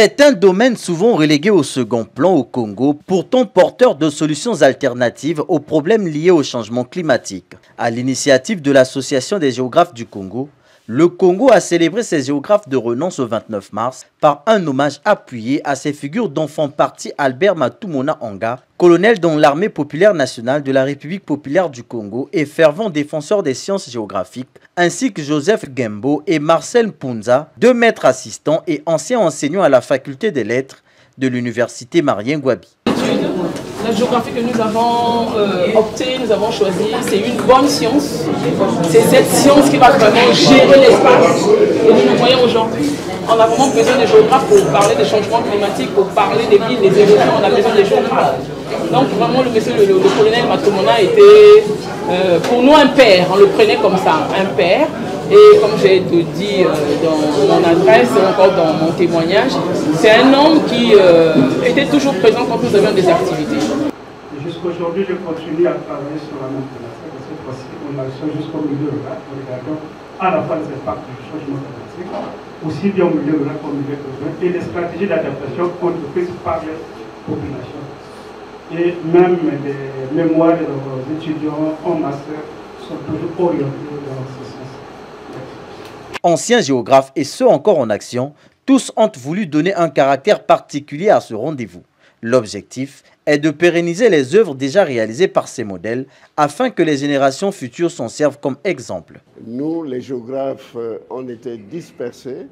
C'est un domaine souvent relégué au second plan au Congo, pourtant porteur de solutions alternatives aux problèmes liés au changement climatique. À l'initiative de l'Association des géographes du Congo, le Congo a célébré ses géographes de renom ce 29 mars par un hommage appuyé à ces figures dont font partie Albert Matumona Anga, colonel dans l'armée populaire nationale de la République populaire du Congo et fervent défenseur des sciences géographiques, ainsi que Joseph Gembo et Marcel Punza, deux maîtres assistants et anciens enseignants à la faculté des lettres de l'université Marien Ngouabi. La géographie que nous avons optée, nous avons choisi, c'est une bonne science. C'est cette science qui va vraiment gérer l'espace. Et nous le voyons aujourd'hui. On a vraiment besoin des géographes pour parler des changements climatiques, pour parler des villes, des érosions. On a besoin des géographes. Donc vraiment, le colonel Matumona était pour nous un père. On le prenait comme ça, un père. Et comme j'ai dit dans mon adresse et encore dans mon témoignage, c'est un homme qui était toujours présent quand nous avions des activités. Jusqu'aujourd'hui, je continue à travailler sur la même thématique. Cette fois-ci, on a jusqu'au milieu rural. Nous regardons à la fois les impacts du changement climatique, aussi bien au milieu rural qu'au milieu urbain, et les stratégies d'adaptation entreprises par les populations. Et même les mémoires de nos étudiants en master sont toujours orientés dans ce sens. Anciens géographes et ceux encore en action, tous ont voulu donner un caractère particulier à ce rendez-vous. L'objectif est de pérenniser les œuvres déjà réalisées par ces modèles afin que les générations futures s'en servent comme exemple. Nous, les géographes, on était dispersés,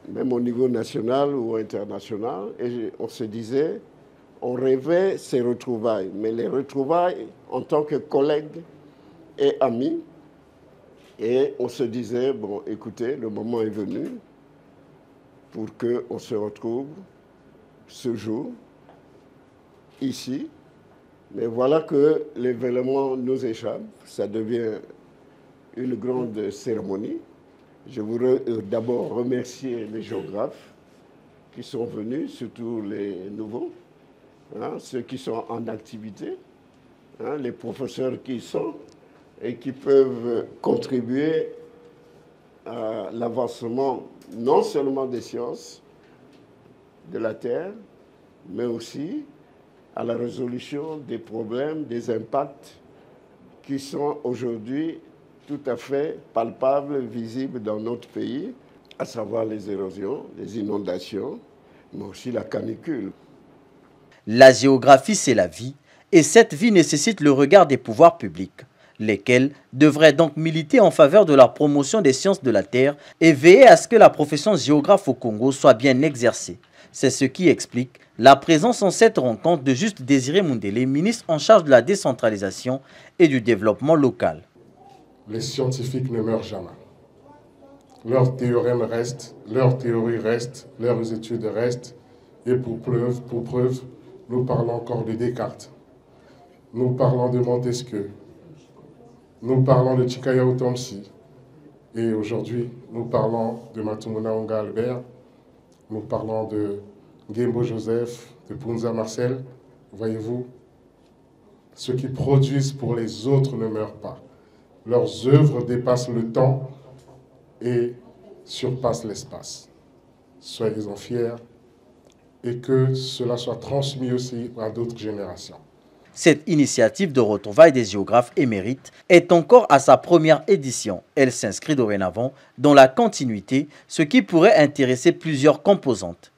même au niveau national ou international, et on se disait, on rêvait ces retrouvailles, mais les retrouvailles en tant que collègues et amis. Et on se disait, bon, écoutez, le moment est venu pour qu'on se retrouve ce jour, ici. Mais voilà que l'événement nous échappe. Ça devient une grande cérémonie. Je voudrais d'abord remercier les géographes qui sont venus, surtout les nouveaux, ceux qui sont en activité, les professeurs qui sont et qui peuvent contribuer à l'avancement non seulement des sciences de la Terre, mais aussi à la résolution des problèmes, des impacts qui sont aujourd'hui tout à fait palpables, visibles dans notre pays, à savoir les érosions, les inondations, mais aussi la canicule. La géographie, c'est la vie, et cette vie nécessite le regard des pouvoirs publics, lesquels devraient donc militer en faveur de la promotion des sciences de la Terre et veiller à ce que la profession géographe au Congo soit bien exercée. C'est ce qui explique la présence en cette rencontre de Juste Désiré Mundele, ministre en charge de la décentralisation et du développement local. Les scientifiques ne meurent jamais. Leurs théorèmes restent, leurs théories restent, leurs études restent. Et pour preuve, nous parlons encore de Descartes. Nous parlons de Montesquieu. Nous parlons de Chikaya Otomsi. Et aujourd'hui, nous parlons de Matumona Anga Albert. Nous parlons de Gembo Joseph, de Punza Marcel. Voyez-vous, ceux qui produisent pour les autres ne meurent pas. Leurs œuvres dépassent le temps et surpassent l'espace. Soyez-en fiers et que cela soit transmis aussi à d'autres générations. Cette initiative de retrouvailles des géographes émérites est encore à sa première édition. Elle s'inscrit dorénavant dans la continuité, ce qui pourrait intéresser plusieurs composantes.